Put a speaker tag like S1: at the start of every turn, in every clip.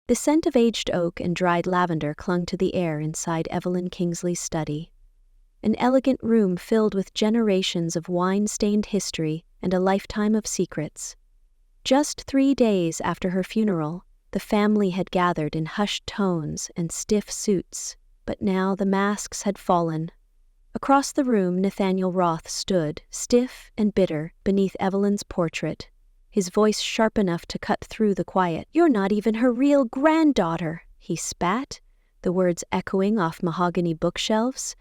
S1: The scent of aged oak and dried lavender clung to the air inside Evelyn Kingsley's study. An elegant room filled with generations of wine-stained history and a lifetime of secrets. Just 3 days after her funeral, the family had gathered in hushed tones and stiff suits, but now the masks had fallen. Across the room, Nathaniel Roth stood, stiff and bitter, beneath Evelyn's portrait, his voice sharp enough to cut through the quiet. "You're not even her real granddaughter," he spat, the words echoing off mahogany bookshelves.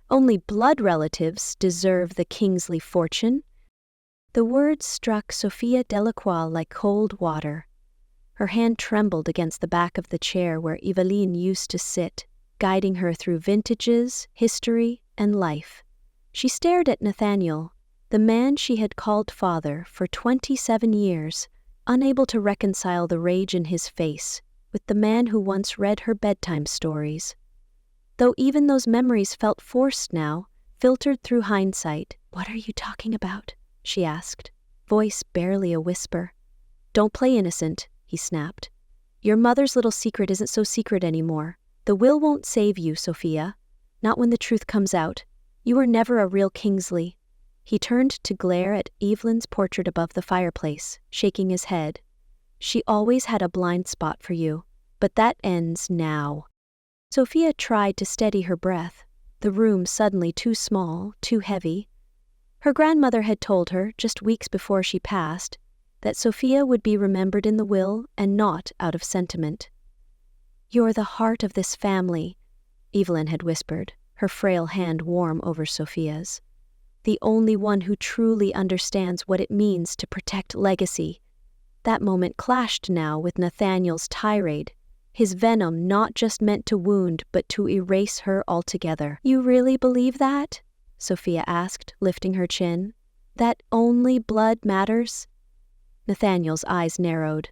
S1: "Only blood relatives deserve the Kingsley fortune." The words struck Sofia Delacroix like cold water. Her hand trembled against the back of the chair where Eveline used to sit, guiding her through vintages, history, and life. She stared at Nathaniel, the man she had called father for 27 years, unable to reconcile the rage in his face with the man who once read her bedtime stories. Though even those memories felt forced now, filtered through hindsight. "What are you talking about?" she asked, voice barely a whisper. "Don't play innocent," he snapped. "Your mother's little secret isn't so secret anymore. The will won't save you, Sofia. Not when the truth comes out. You were never a real Kingsley." He turned to glare at Evelyn's portrait above the fireplace, shaking his head. "She always had a blind spot for you, but that ends now." Sofia tried to steady her breath, the room suddenly too small, too heavy. Her grandmother had told her, just weeks before she passed, that Sofia would be remembered in the will and not out of sentiment. "You're the heart of this family," Evelyn had whispered, her frail hand warm over Sofia's. "The only one who truly understands what it means to protect legacy." That moment clashed now with Nathaniel's tirade, his venom not just meant to wound but to erase her altogether. "You really believe that?" Sofia asked, lifting her chin. "That only blood matters?" Nathaniel's eyes narrowed.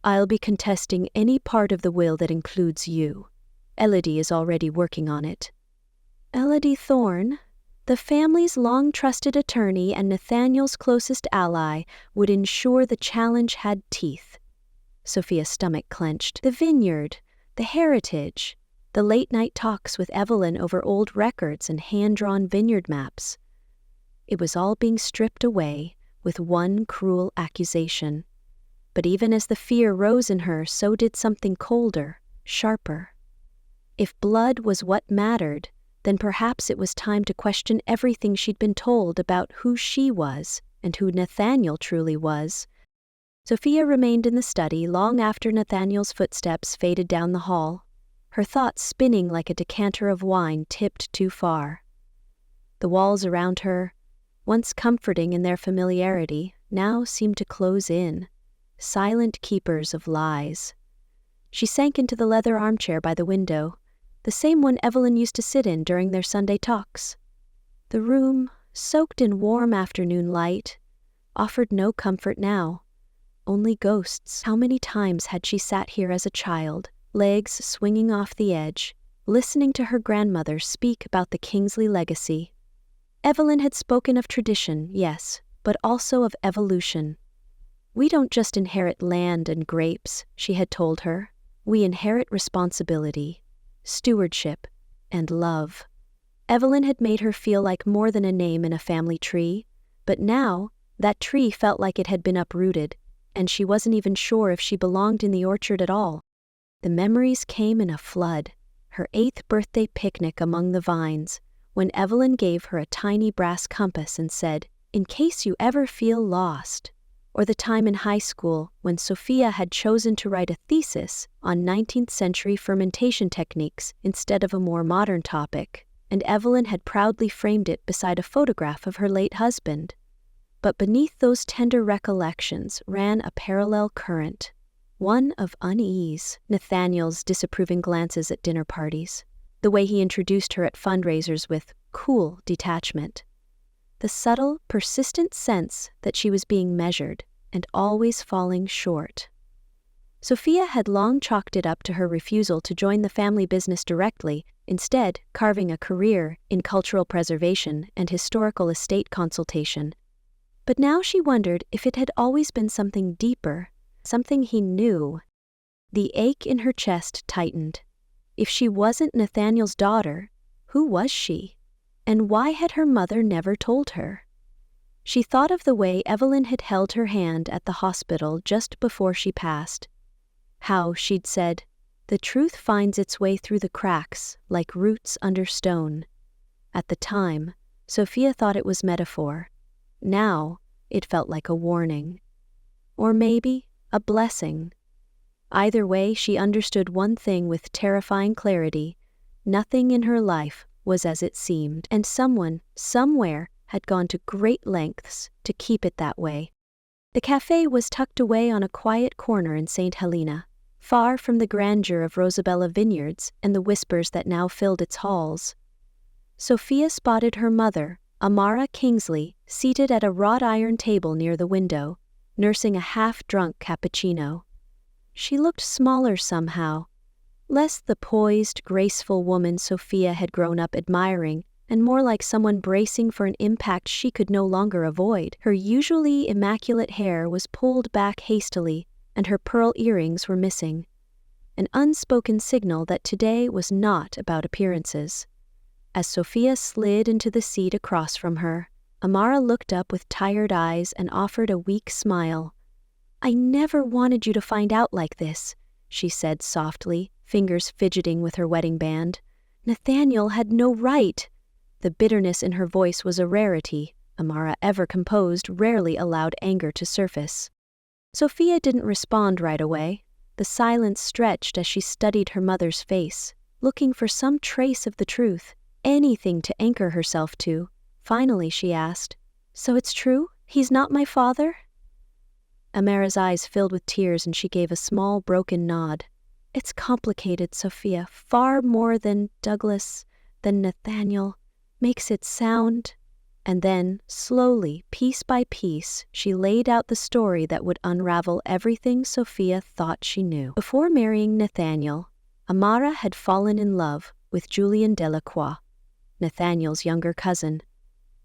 S1: "I'll be contesting any part of the will that includes you. Elodie is already working on it." Elodie Thorne, the family's long-trusted attorney and Nathaniel's closest ally, would ensure the challenge had teeth. Sofia's stomach clenched. The vineyard, the heritage, the late-night talks with Evelyn over old records and hand-drawn vineyard maps. It was all being stripped away with one cruel accusation. But even as the fear rose in her, so did something colder, sharper. If blood was what mattered, then perhaps it was time to question everything she'd been told about who she was and who Nathaniel truly was. Sofia remained in the study long after Nathaniel's footsteps faded down the hall, her thoughts spinning like a decanter of wine tipped too far. The walls around her, once comforting in their familiarity, now seemed to close in, silent keepers of lies. She sank into the leather armchair by the window, the same one Evelyn used to sit in during their Sunday talks. The room, soaked in warm afternoon light, offered no comfort now, only ghosts. How many times had she sat here as a child, legs swinging off the edge, listening to her grandmother speak about the Kingsley legacy. Evelyn had spoken of tradition, yes, but also of evolution. "We don't just inherit land and grapes," she had told her. "We inherit responsibility, stewardship, and love." Evelyn had made her feel like more than a name in a family tree, but now that tree felt like it had been uprooted, and she wasn't even sure if she belonged in the orchard at all. The memories came in a flood. Her 8th birthday picnic among the vines, when Evelyn gave her a tiny brass compass and said, "In case you ever feel lost." Or the time in high school when Sofia had chosen to write a thesis on 19th century fermentation techniques instead of a more modern topic, and Evelyn had proudly framed it beside a photograph of her late husband. But beneath those tender recollections ran a parallel current, one of unease. Nathaniel's disapproving glances at dinner parties, the way he introduced her at fundraisers with cool detachment, the subtle, persistent sense that she was being measured and always falling short. Sofia had long chalked it up to her refusal to join the family business directly, instead carving a career in cultural preservation and historical estate consultation. But now she wondered if it had always been something deeper, something he knew. The ache in her chest tightened. If she wasn't Nathaniel's daughter, who was she? And why had her mother never told her? She thought of the way Evelyn had held her hand at the hospital just before she passed. How, she'd said, the truth finds its way through the cracks, like roots under stone. At the time, Sofia thought it was metaphor. Now, it felt like a warning. Or maybe, a blessing. Either way, she understood one thing with terrifying clarity. Nothing in her life was as it seemed, and someone, somewhere, had gone to great lengths to keep it that way. The cafe was tucked away on a quiet corner in St. Helena, far from the grandeur of Rosabella Vineyards and the whispers that now filled its halls. Sofia spotted her mother, Amara Kingsley, seated at a wrought-iron table near the window, nursing a half-drunk cappuccino. She looked smaller somehow, less the poised, graceful woman Sofia had grown up admiring, and more like someone bracing for an impact she could no longer avoid. Her usually immaculate hair was pulled back hastily, and her pearl earrings were missing. An unspoken signal that today was not about appearances. As Sofia slid into the seat across from her, Amara looked up with tired eyes and offered a weak smile. "I never wanted you to find out like this," she said softly, fingers fidgeting with her wedding band. "Nathaniel had no right." The bitterness in her voice was a rarity. Amara, ever composed, rarely allowed anger to surface. Sofia didn't respond right away. The silence stretched as she studied her mother's face, looking for some trace of the truth, anything to anchor herself to. Finally she asked, "So it's true? He's not my father?" Amara's eyes filled with tears and she gave a small, broken nod. "It's complicated, Sofia, far more than Douglas, than Nathaniel, makes it sound." And then, slowly, piece by piece, she laid out the story that would unravel everything Sofia thought she knew. Before marrying Nathaniel, Amara had fallen in love with Julian Delacroix, Nathaniel's younger cousin.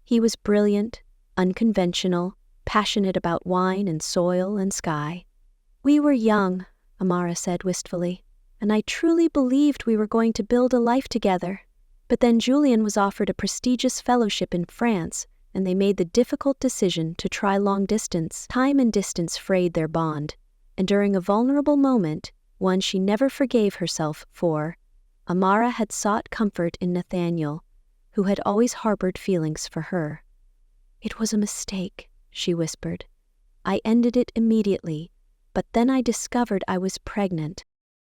S1: He was brilliant, unconventional, passionate about wine and soil and sky. "We were young," Amara said wistfully, "and I truly believed we were going to build a life together. But then Julian was offered a prestigious fellowship in France, and they made the difficult decision to try long distance. Time and distance frayed their bond, and during a vulnerable moment, one she never forgave herself for, Amara had sought comfort in Nathaniel, who had always harbored feelings for her. "It was a mistake," she whispered. "I ended it immediately, but then I discovered I was pregnant."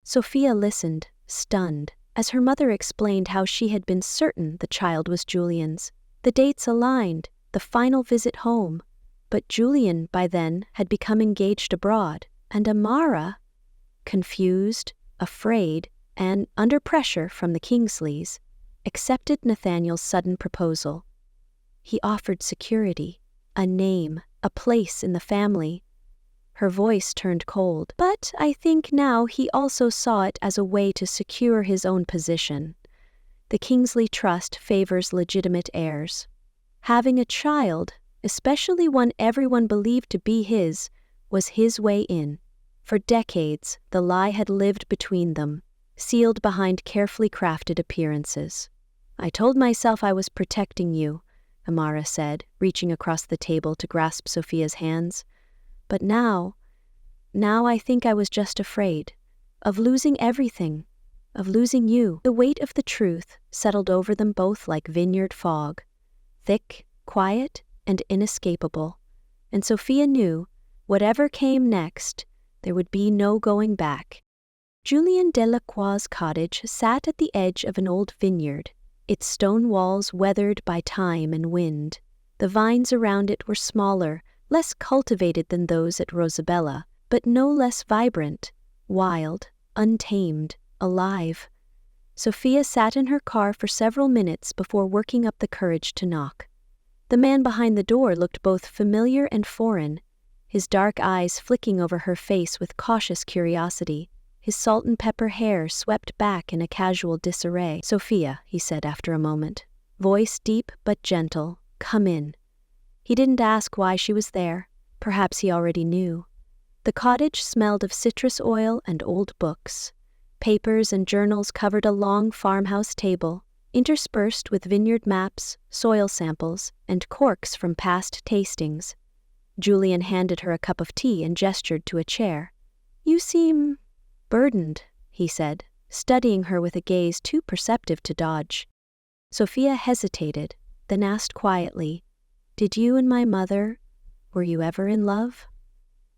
S1: Sofia listened, stunned, as her mother explained how she had been certain the child was Julian's. The dates aligned, the final visit home. But Julian, by then, had become engaged abroad, and Amara, confused, afraid, and under pressure from the Kingsleys, accepted Nathaniel's sudden proposal. He offered security, a name, a place in the family. Her voice turned cold. "But I think now he also saw it as a way to secure his own position. The Kingsley Trust favors legitimate heirs. Having a child, especially one everyone believed to be his, was his way in. For decades, the lie had lived between them, sealed behind carefully crafted appearances. I told myself I was protecting you," Amara said, reaching across the table to grasp Sofia's hands. "But now I think I was just afraid, of losing everything, of losing you." The weight of the truth settled over them both like vineyard fog, thick, quiet, and inescapable. And Sofia knew, whatever came next, there would be no going back. Julian Delacroix's cottage sat at the edge of an old vineyard, its stone walls weathered by time and wind. The vines around it were smaller, less cultivated than those at Rosabella, but no less vibrant, wild, untamed, alive. Sofia sat in her car for several minutes before working up the courage to knock. The man behind the door looked both familiar and foreign, his dark eyes flicking over her face with cautious curiosity, his salt and pepper hair swept back in a casual disarray. "Sofia," he said after a moment, voice deep but gentle, "come in." He didn't ask why she was there. Perhaps he already knew. The cottage smelled of citrus oil and old books. Papers and journals covered a long farmhouse table, interspersed with vineyard maps, soil samples, and corks from past tastings. Julian handed her a cup of tea and gestured to a chair. "You seem burdened," he said, studying her with a gaze too perceptive to dodge. Sofia hesitated, then asked quietly, "Did you and my mother, were you ever in love?"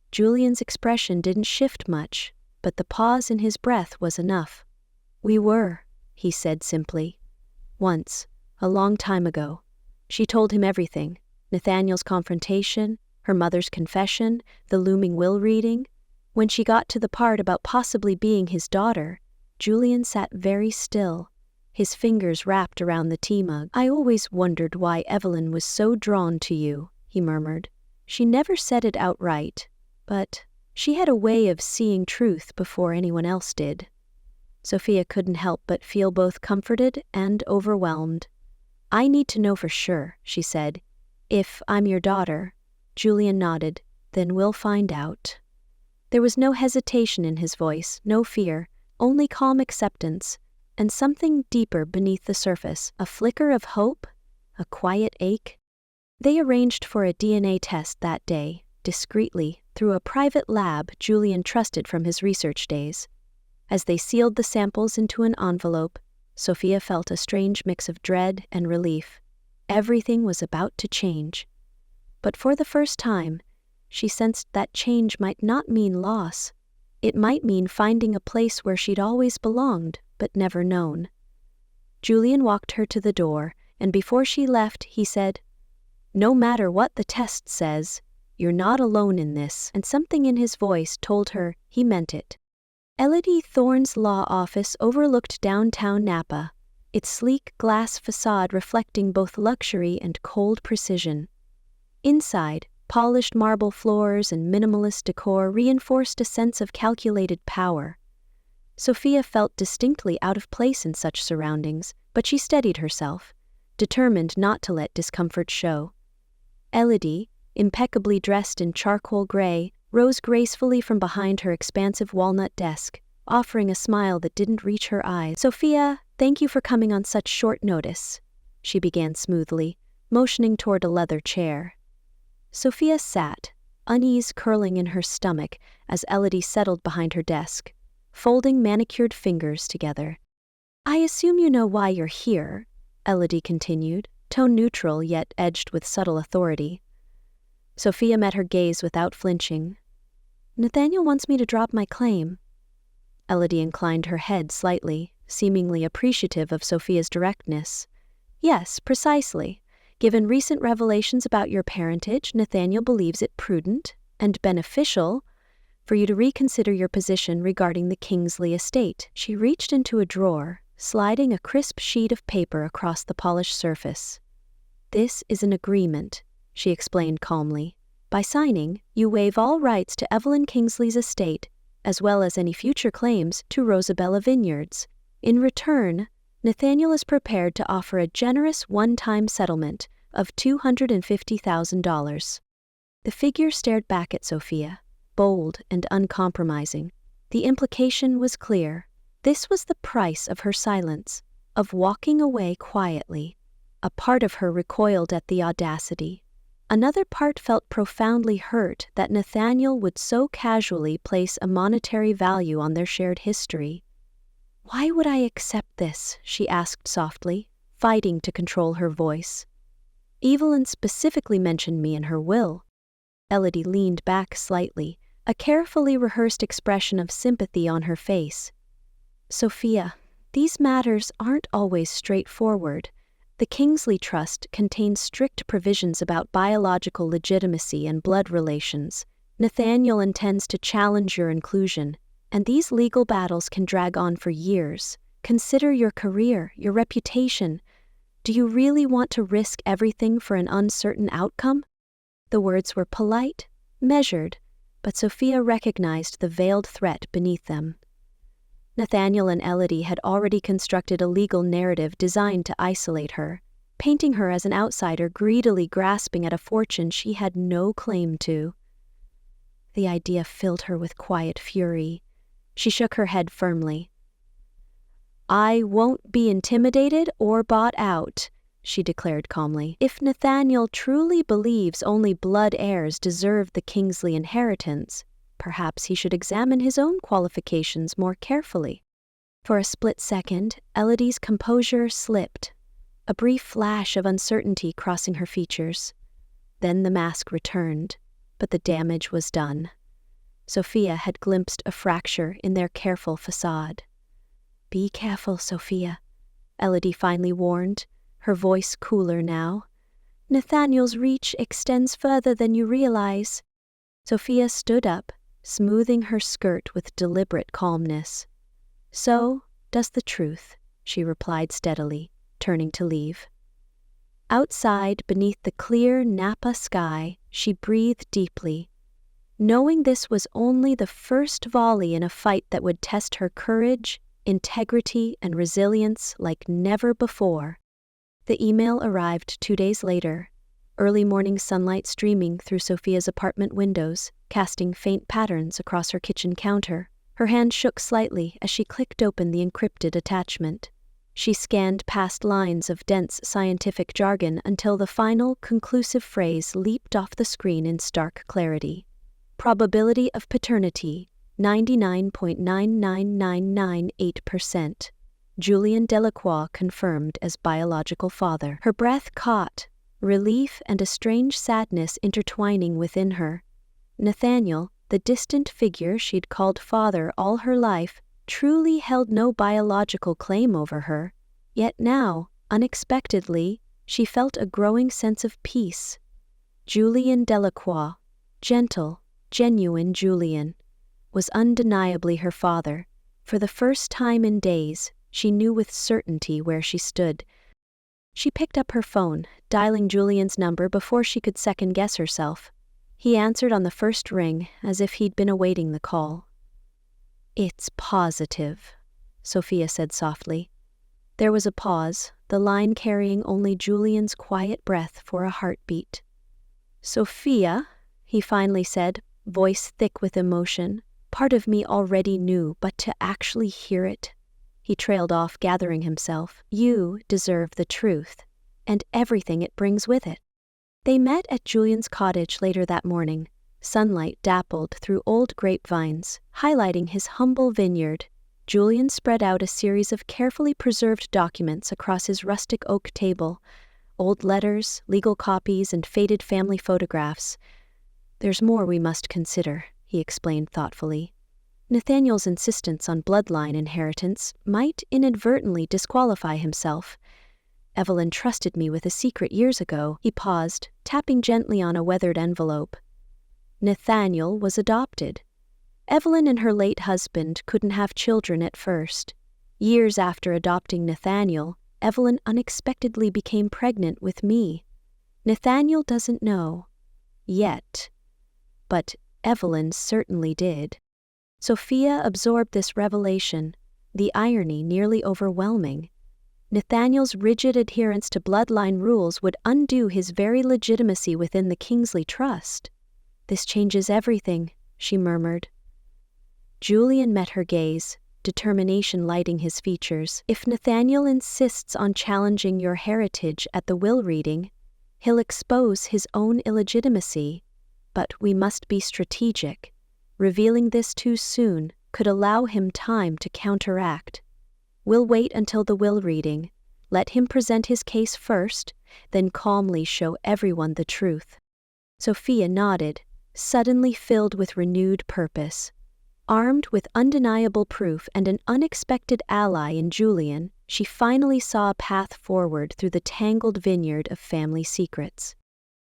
S1: Julian's expression didn't shift much, but the pause in his breath was enough. "We were," he said simply. "Once, a long time ago." She told him everything: Nathaniel's confrontation, her mother's confession, the looming will reading. When she got to the part about possibly being his daughter, Julian sat very still, his fingers wrapped around the tea mug. "I always wondered why Evelyn was so drawn to you," he murmured. "She never said it outright, but she had a way of seeing truth before anyone else did." Sofia couldn't help but feel both comforted and overwhelmed. "I need to know for sure," she said. "If I'm your daughter." Julian nodded. "Then we'll find out." There was no hesitation in his voice, no fear, only calm acceptance, and something deeper beneath the surface, a flicker of hope, a quiet ache. They arranged for a DNA test that day, discreetly, through a private lab Julian trusted from his research days. As they sealed the samples into an envelope, Sofia felt a strange mix of dread and relief. Everything was about to change. But for the first time, she sensed that change might not mean loss. It might mean finding a place where she'd always belonged, but never known. Julian walked her to the door, and before she left, he said, "No matter what the test says, you're not alone in this," and something in his voice told her he meant it. Elodie Thorne's law office overlooked downtown Napa, its sleek glass facade reflecting both luxury and cold precision. Inside, polished marble floors and minimalist decor reinforced a sense of calculated power. Sofia felt distinctly out of place in such surroundings, but she steadied herself, determined not to let discomfort show. Elodie, impeccably dressed in charcoal gray, rose gracefully from behind her expansive walnut desk, offering a smile that didn't reach her eyes. "Sofia, thank you for coming on such short notice," she began smoothly, motioning toward a leather chair. Sofia sat, unease curling in her stomach as Elodie settled behind her desk, folding manicured fingers together. "I assume you know why you're here," Elodie continued, tone neutral yet edged with subtle authority. Sofia met her gaze without flinching. "Nathaniel wants me to drop my claim." Elodie inclined her head slightly, seemingly appreciative of Sofia's directness. "Yes, precisely. Given recent revelations about your parentage, Nathaniel believes it prudent and beneficial for you to reconsider your position regarding the Kingsley estate." She reached into a drawer, sliding a crisp sheet of paper across the polished surface. "This is an agreement," she explained calmly. "By signing, you waive all rights to Evelyn Kingsley's estate, as well as any future claims to Rosabella Vineyards. In return, Nathaniel is prepared to offer a generous one-time settlement of $250,000. The figure stared back at Sofia, bold and uncompromising. The implication was clear. This was the price of her silence, of walking away quietly. A part of her recoiled at the audacity. Another part felt profoundly hurt that Nathaniel would so casually place a monetary value on their shared history. "Why would I accept this?" she asked softly, fighting to control her voice. "Evelyn specifically mentioned me in her will." Elodie leaned back slightly, a carefully rehearsed expression of sympathy on her face. "Sofia, these matters aren't always straightforward. The Kingsley Trust contains strict provisions about biological legitimacy and blood relations. Nathaniel intends to challenge your inclusion, and these legal battles can drag on for years. Consider your career, your reputation. Do you really want to risk everything for an uncertain outcome?" The words were polite, measured, but Sofia recognized the veiled threat beneath them. Nathaniel and Elodie had already constructed a legal narrative designed to isolate her, painting her as an outsider greedily grasping at a fortune she had no claim to. The idea filled her with quiet fury. She shook her head firmly. "I won't be intimidated or bought out," she declared calmly. "If Nathaniel truly believes only blood heirs deserve the Kingsley inheritance, perhaps he should examine his own qualifications more carefully." For a split second, Elodie's composure slipped, a brief flash of uncertainty crossing her features. Then the mask returned, but the damage was done. Sofia had glimpsed a fracture in their careful facade. "Be careful, Sofia," Elodie finally warned, her voice cooler now. "Nathaniel's reach extends further than you realize." Sofia stood up, smoothing her skirt with deliberate calmness. "So does the truth," she replied steadily, turning to leave. Outside, beneath the clear Napa sky, she breathed deeply, knowing this was only the first volley in a fight that would test her courage, integrity, and resilience like never before. The email arrived 2 days later, early morning sunlight streaming through Sofia's apartment windows, casting faint patterns across her kitchen counter. Her hand shook slightly as she clicked open the encrypted attachment. She scanned past lines of dense scientific jargon until the final, conclusive phrase leaped off the screen in stark clarity. Probability of paternity, 99.99998%. Julian Delacroix confirmed as biological father. Her breath caught, relief and a strange sadness intertwining within her. Nathaniel, the distant figure she'd called father all her life, truly held no biological claim over her. Yet now, unexpectedly, she felt a growing sense of peace. Julian Delacroix, gentle, genuine Julian, was undeniably her father. For the first time in days, she knew with certainty where she stood. She picked up her phone, dialing Julian's number before she could second-guess herself. He answered on the first ring, as if he'd been awaiting the call. "It's positive," Sofia said softly. There was a pause, the line carrying only Julian's quiet breath for a heartbeat. "Sofia," he finally said, voice thick with emotion. "Part of me already knew, but to actually hear it..." He trailed off, gathering himself. "You deserve the truth, and everything it brings with it." They met at Julian's cottage later that morning. Sunlight dappled through old grapevines, highlighting his humble vineyard. Julian spread out a series of carefully preserved documents across his rustic oak table, old letters, legal copies, and faded family photographs. "There's more we must consider," he explained thoughtfully. "Nathaniel's insistence on bloodline inheritance might inadvertently disqualify himself. Evelyn trusted me with a secret years ago." He paused, tapping gently on a weathered envelope. "Nathaniel was adopted. Evelyn and her late husband couldn't have children at first. Years after adopting Nathaniel, Evelyn unexpectedly became pregnant with me. Nathaniel doesn't know. Yet. But Evelyn certainly did." Sofia absorbed this revelation, the irony nearly overwhelming. Nathaniel's rigid adherence to bloodline rules would undo his very legitimacy within the Kingsley trust. "This changes everything," she murmured. Julian met her gaze, determination lighting his features. "If Nathaniel insists on challenging your heritage at the will reading, he'll expose his own illegitimacy. But we must be strategic. Revealing this too soon could allow him time to counteract. We'll wait until the will reading, let him present his case first, then calmly show everyone the truth." Sofia nodded, suddenly filled with renewed purpose. Armed with undeniable proof and an unexpected ally in Julian, she finally saw a path forward through the tangled vineyard of family secrets.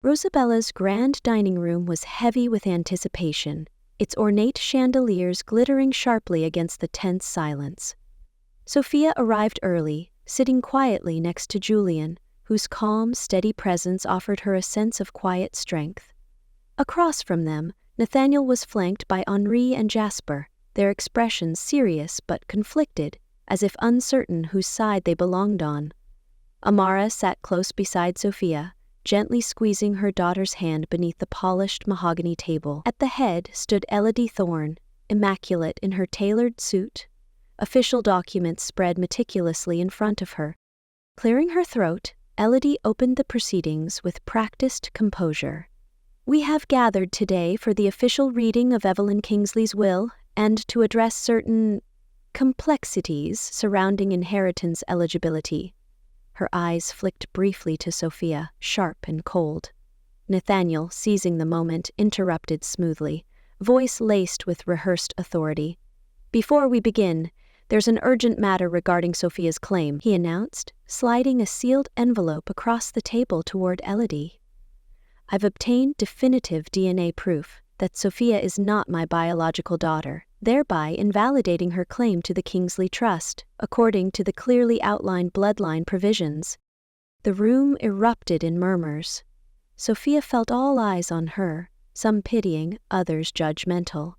S1: Rosabella's grand dining room was heavy with anticipation, its ornate chandeliers glittering sharply against the tense silence. Sofia arrived early, sitting quietly next to Julian, whose calm, steady presence offered her a sense of quiet strength. Across from them, Nathaniel was flanked by Henri and Jasper, their expressions serious but conflicted, as if uncertain whose side they belonged on. Amara sat close beside Sofia, gently squeezing her daughter's hand beneath the polished mahogany table. At the head stood Elodie Thorne, immaculate in her tailored suit. Official documents spread meticulously in front of her. Clearing her throat, Elodie opened the proceedings with practiced composure. "We have gathered today for the official reading of Evelyn Kingsley's will and to address certain complexities surrounding inheritance eligibility." Her eyes flicked briefly to Sofia, sharp and cold. Nathaniel, seizing the moment, interrupted smoothly, voice laced with rehearsed authority. "Before we begin, there's an urgent matter regarding Sofia's claim," he announced, sliding a sealed envelope across the table toward Elodie. "I've obtained definitive DNA proof that Sofia is not my biological daughter, thereby invalidating her claim to the Kingsley Trust, according to the clearly outlined bloodline provisions." The room erupted in murmurs. Sofia felt all eyes on her, some pitying, others judgmental.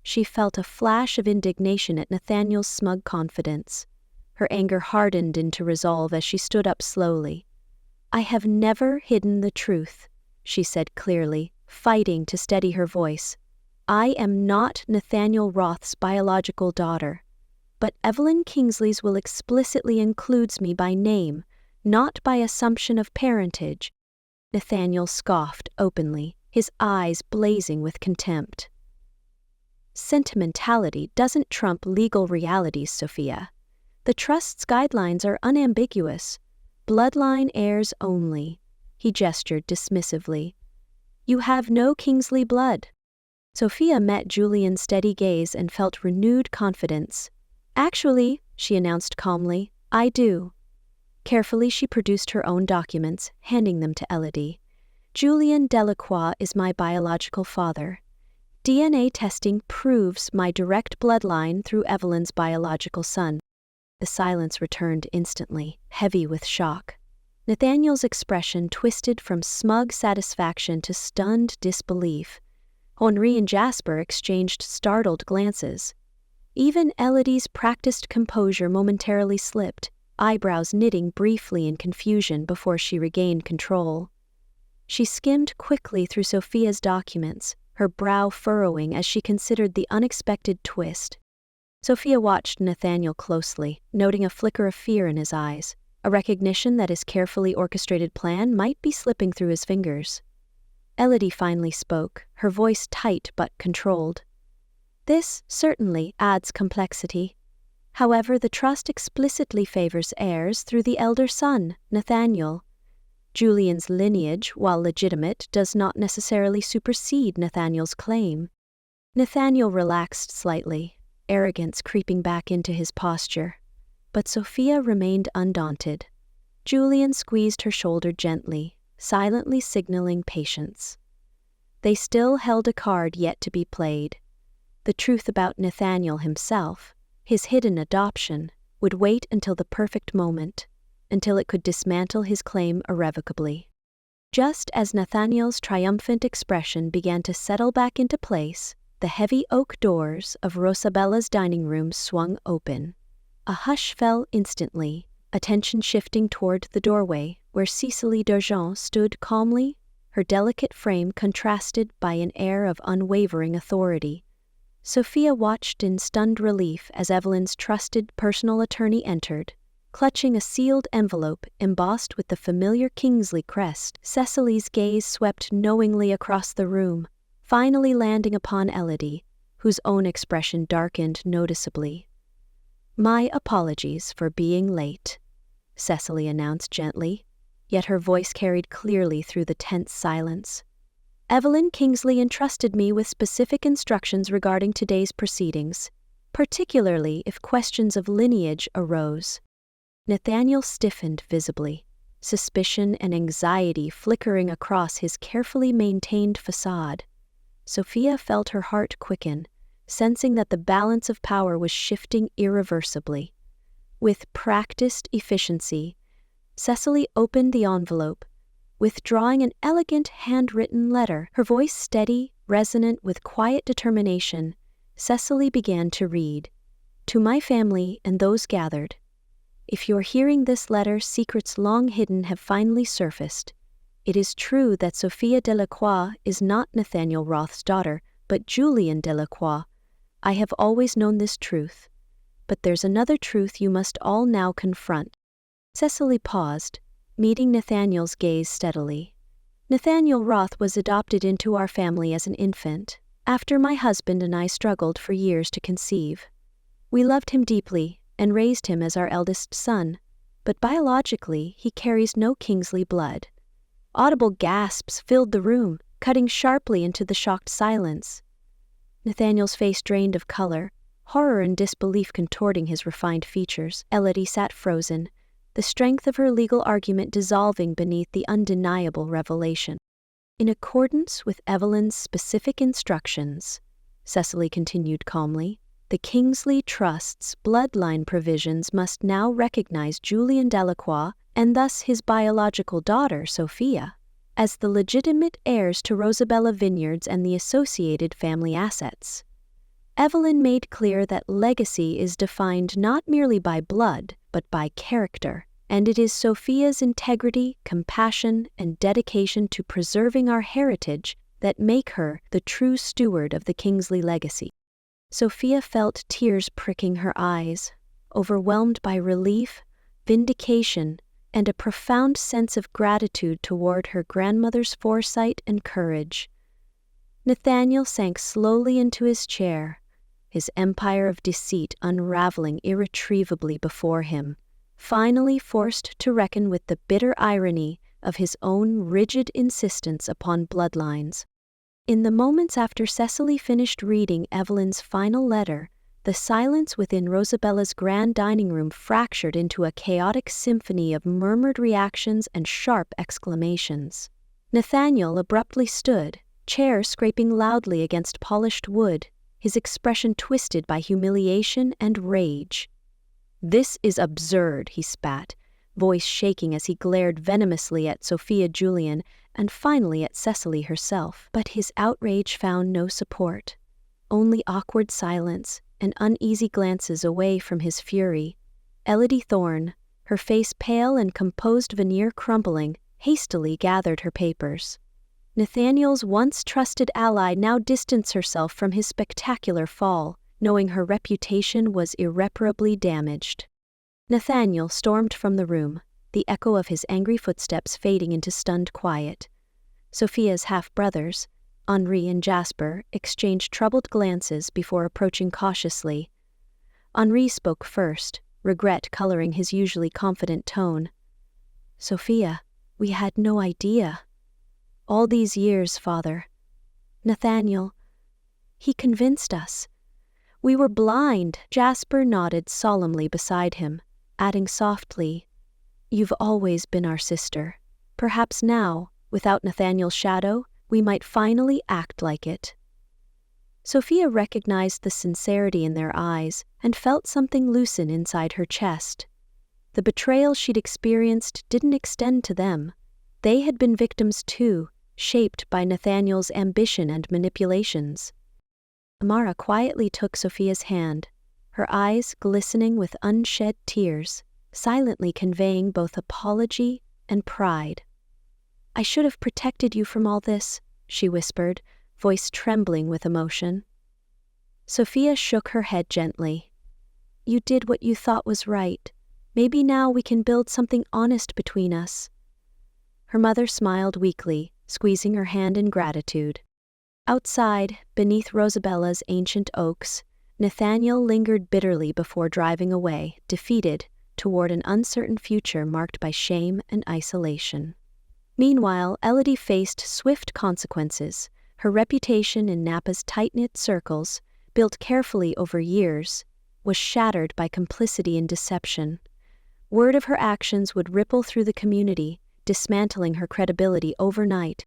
S1: She felt a flash of indignation at Nathaniel's smug confidence. Her anger hardened into resolve as she stood up slowly. "I have never hidden the truth," she said clearly, fighting to steady her voice. "I am not Nathaniel Roth's biological daughter, but Evelyn Kingsley's will explicitly includes me by name, not by assumption of parentage." Nathaniel scoffed openly, his eyes blazing with contempt. "Sentimentality doesn't trump legal realities, Sofia. The Trust's guidelines are unambiguous. Bloodline heirs only." He gestured dismissively. "You have no Kingsley blood." Sofia met Julian's steady gaze and felt renewed confidence. "Actually," she announced calmly, "I do." Carefully she produced her own documents, handing them to Elodie. "Julian Delacroix is my biological father. DNA testing proves my direct bloodline through Evelyn's biological son." The silence returned instantly, heavy with shock. Nathaniel's expression twisted from smug satisfaction to stunned disbelief. Henri and Jasper exchanged startled glances. Even Elodie's practiced composure momentarily slipped, eyebrows knitting briefly in confusion before she regained control. She skimmed quickly through Sofia's documents, her brow furrowing as she considered the unexpected twist. Sofia watched Nathaniel closely, noting a flicker of fear in his eyes, a recognition that his carefully orchestrated plan might be slipping through his fingers. Elodie finally spoke, her voice tight but controlled. "This certainly adds complexity. However, the trust explicitly favors heirs through the elder son, Nathaniel. Julian's lineage, while legitimate, does not necessarily supersede Nathaniel's claim." Nathaniel relaxed slightly, arrogance creeping back into his posture. But Sofia remained undaunted. Julian squeezed her shoulder gently, silently signaling patience. They still held a card yet to be played. The truth about Nathaniel himself, his hidden adoption, would wait until the perfect moment, until it could dismantle his claim irrevocably. Just as Nathaniel's triumphant expression began to settle back into place, the heavy oak doors of Rosabella's dining room swung open. A hush fell instantly, attention shifting toward the doorway, where Cecily D'Argent stood calmly, her delicate frame contrasted by an air of unwavering authority. Sofia watched in stunned relief as Evelyn's trusted personal attorney entered, clutching a sealed envelope embossed with the familiar Kingsley crest. Cecily's gaze swept knowingly across the room, finally landing upon Elodie, whose own expression darkened noticeably. "My apologies for being late," Cecily announced gently, yet her voice carried clearly through the tense silence. "Evelyn Kingsley entrusted me with specific instructions regarding today's proceedings, particularly if questions of lineage arose." Nathaniel stiffened visibly, suspicion and anxiety flickering across his carefully maintained facade. Sofia felt her heart quicken, sensing that the balance of power was shifting irreversibly. With practiced efficiency, Cecily opened the envelope, withdrawing an elegant handwritten letter. Her voice steady, resonant with quiet determination, Cecily began to read. "To my family and those gathered. If you're hearing this letter, secrets long hidden have finally surfaced. It is true that Sofia Delacroix is not Nathaniel Roth's daughter, but Julian Delacroix. I have always known this truth. But there's another truth you must all now confront. Cecily paused, meeting Nathaniel's gaze steadily. Nathaniel Roth was adopted into our family as an infant, after my husband and I struggled for years to conceive. We loved him deeply and raised him as our eldest son, but biologically he carries no Kingsley blood. Audible gasps filled the room, cutting sharply into the shocked silence. Nathaniel's face drained of color, horror and disbelief contorting his refined features. Elodie sat frozen, the strength of her legal argument dissolving beneath the undeniable revelation. In accordance with Evelyn's specific instructions, Cecily continued calmly, the Kingsley Trust's bloodline provisions must now recognize Julian Delacroix, and thus his biological daughter, Sofia, as the legitimate heirs to Rosabella Vineyards and the associated family assets. Evelyn made clear that legacy is defined not merely by blood, but by character, and it is Sofia's integrity, compassion, and dedication to preserving our heritage that make her the true steward of the Kingsley legacy. Sofia felt tears pricking her eyes, overwhelmed by relief, vindication, and a profound sense of gratitude toward her grandmother's foresight and courage. Nathaniel sank slowly into his chair, his empire of deceit unraveling irretrievably before him, finally forced to reckon with the bitter irony of his own rigid insistence upon bloodlines. In the moments after Cecily finished reading Evelyn's final letter, the silence within Rosabella's grand dining room fractured into a chaotic symphony of murmured reactions and sharp exclamations. Nathaniel abruptly stood, chair scraping loudly against polished wood, his expression twisted by humiliation and rage. "This is absurd," he spat, voice shaking as he glared venomously at Sofia Julian and finally at Cecily herself. But his outrage found no support, only awkward silence and uneasy glances away from his fury. Elodie Thorne, her face pale and composed veneer crumpling, hastily gathered her papers. Nathaniel's once trusted ally now distanced herself from his spectacular fall, knowing her reputation was irreparably damaged. Nathaniel stormed from the room, the echo of his angry footsteps fading into stunned quiet. Sofia's half-brothers, Henri and Jasper, exchanged troubled glances before approaching cautiously. Henri spoke first, regret coloring his usually confident tone. "Sofia, we had no idea. All these years, father. Nathaniel, he convinced us. We were blind." Jasper nodded solemnly beside him, adding softly, "You've always been our sister. Perhaps now, without Nathaniel's shadow, we might finally act like it." Sofia recognized the sincerity in their eyes and felt something loosen inside her chest. The betrayal she'd experienced didn't extend to them. They had been victims too, shaped by Nathaniel's ambition and manipulations. Amara quietly took Sofia's hand, her eyes glistening with unshed tears, silently conveying both apology and pride. "I should have protected you from all this," she whispered, voice trembling with emotion. Sofia shook her head gently. "You did what you thought was right. Maybe now we can build something honest between us." Her mother smiled weakly, squeezing her hand in gratitude. Outside, beneath Rosabella's ancient oaks, Nathaniel lingered bitterly before driving away, defeated, toward an uncertain future marked by shame and isolation. Meanwhile, Elodie faced swift consequences. Her reputation in Napa's tight-knit circles, built carefully over years, was shattered by complicity and deception. Word of her actions would ripple through the community, dismantling her credibility overnight.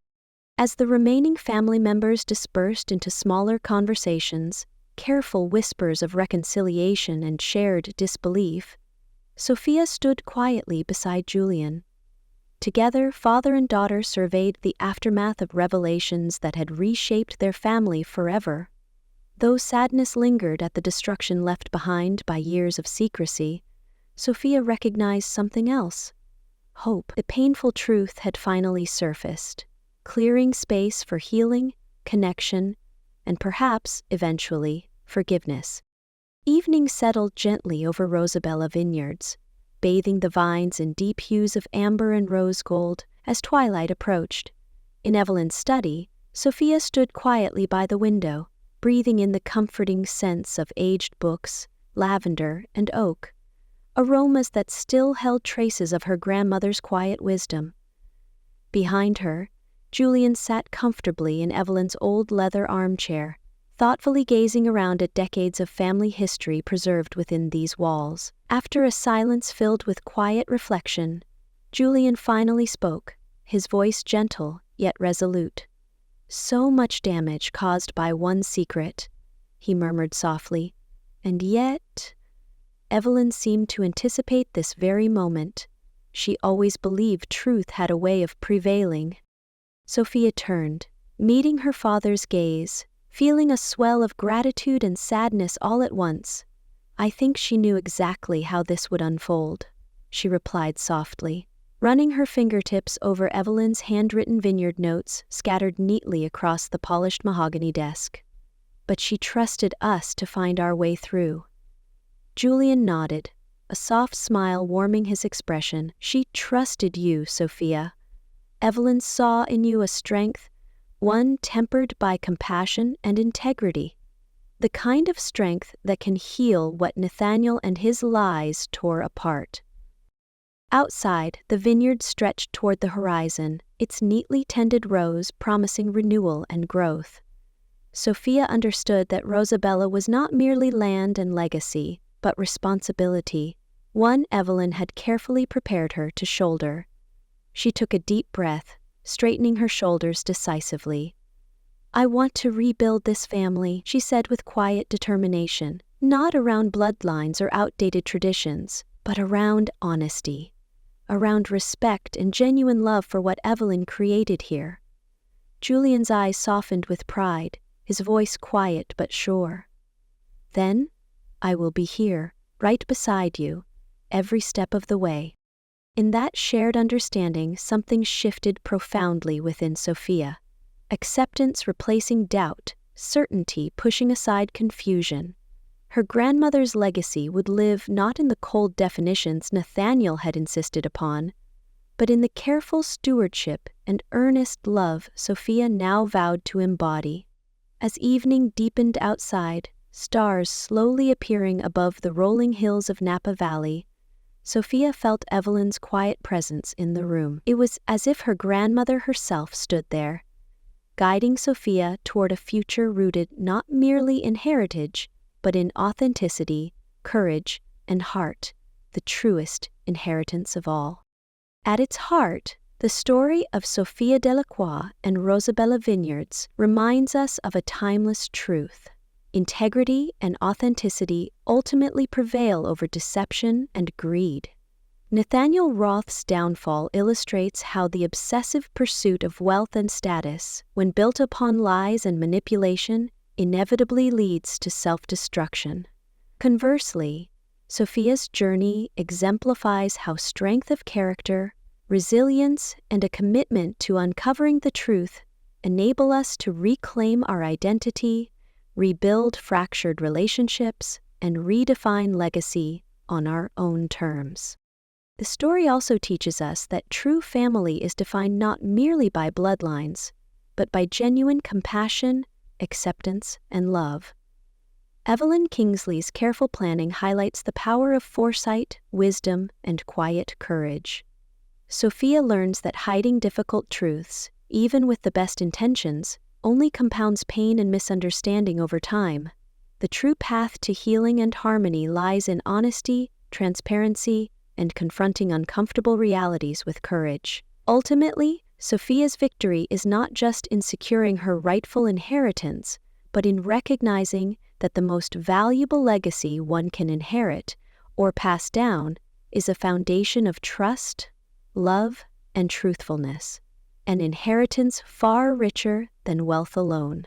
S1: As the remaining family members dispersed into smaller conversations, careful whispers of reconciliation and shared disbelief, Sofia stood quietly beside Julian. Together, father and daughter surveyed the aftermath of revelations that had reshaped their family forever. Though sadness lingered at the destruction left behind by years of secrecy, Sofia recognized something else. hope. The painful truth had finally surfaced, clearing space for healing, connection, and perhaps, eventually, forgiveness. Evening settled gently over Rosabella Vineyards, bathing the vines in deep hues of amber and rose gold as twilight approached. In Evelyn's study, Sofia stood quietly by the window, breathing in the comforting scents of aged books, lavender, and oak, aromas that still held traces of her grandmother's quiet wisdom. Behind her, Julian sat comfortably in Evelyn's old leather armchair, thoughtfully gazing around at decades of family history preserved within these walls. After a silence filled with quiet reflection, Julian finally spoke, his voice gentle yet resolute. "So much damage caused by one secret," he murmured softly, "and yet—" Evelyn seemed to anticipate this very moment. She always believed truth had a way of prevailing. Sofia turned, meeting her father's gaze, feeling a swell of gratitude and sadness all at once. "I think she knew exactly how this would unfold," she replied softly, running her fingertips over Evelyn's handwritten vineyard notes scattered neatly across the polished mahogany desk. "But she trusted us to find our way through." Julian nodded, a soft smile warming his expression. "She trusted you, Sofia. Evelyn saw in you a strength, one tempered by compassion and integrity, the kind of strength that can heal what Nathaniel and his lies tore apart." Outside, the vineyard stretched toward the horizon, its neatly tended rows promising renewal and growth. Sofia understood that Rosabella was not merely land and legacy, but responsibility, one Evelyn had carefully prepared her to shoulder. She took a deep breath, straightening her shoulders decisively. "I want to rebuild this family," she said with quiet determination, "not around bloodlines or outdated traditions, but around honesty, around respect and genuine love for what Evelyn created here." Julian's eyes softened with pride, his voice quiet but sure. "Then, I will be here, right beside you, every step of the way." In that shared understanding, something shifted profoundly within Sofia. Acceptance replacing doubt, certainty pushing aside confusion. Her grandmother's legacy would live not in the cold definitions Nathaniel had insisted upon, but in the careful stewardship and earnest love Sofia now vowed to embody. As evening deepened outside, stars slowly appearing above the rolling hills of Napa Valley, Sofia felt Evelyn's quiet presence in the room. It was as if her grandmother herself stood there, guiding Sofia toward a future rooted not merely in heritage, but in authenticity, courage, and heart, the truest inheritance of all. At its heart, the story of Sofia Delacroix and Rosabella Vineyards reminds us of a timeless truth. Integrity and authenticity ultimately prevail over deception and greed. Nathaniel Roth's downfall illustrates how the obsessive pursuit of wealth and status, when built upon lies and manipulation, inevitably leads to self-destruction. Conversely, Sofia's journey exemplifies how strength of character, resilience, and a commitment to uncovering the truth enable us to reclaim our identity, rebuild fractured relationships, and redefine legacy on our own terms. The story also teaches us that true family is defined not merely by bloodlines, but by genuine compassion, acceptance, and love. Evelyn Kingsley's careful planning highlights the power of foresight, wisdom, and quiet courage. Sofia learns that hiding difficult truths, even with the best intentions, only compounds pain and misunderstanding over time. The true path to healing and harmony lies in honesty, transparency, and confronting uncomfortable realities with courage. Ultimately, Sofia's victory is not just in securing her rightful inheritance, but in recognizing that the most valuable legacy one can inherit or pass down is a foundation of trust, love, and truthfulness, an inheritance far richer than wealth alone.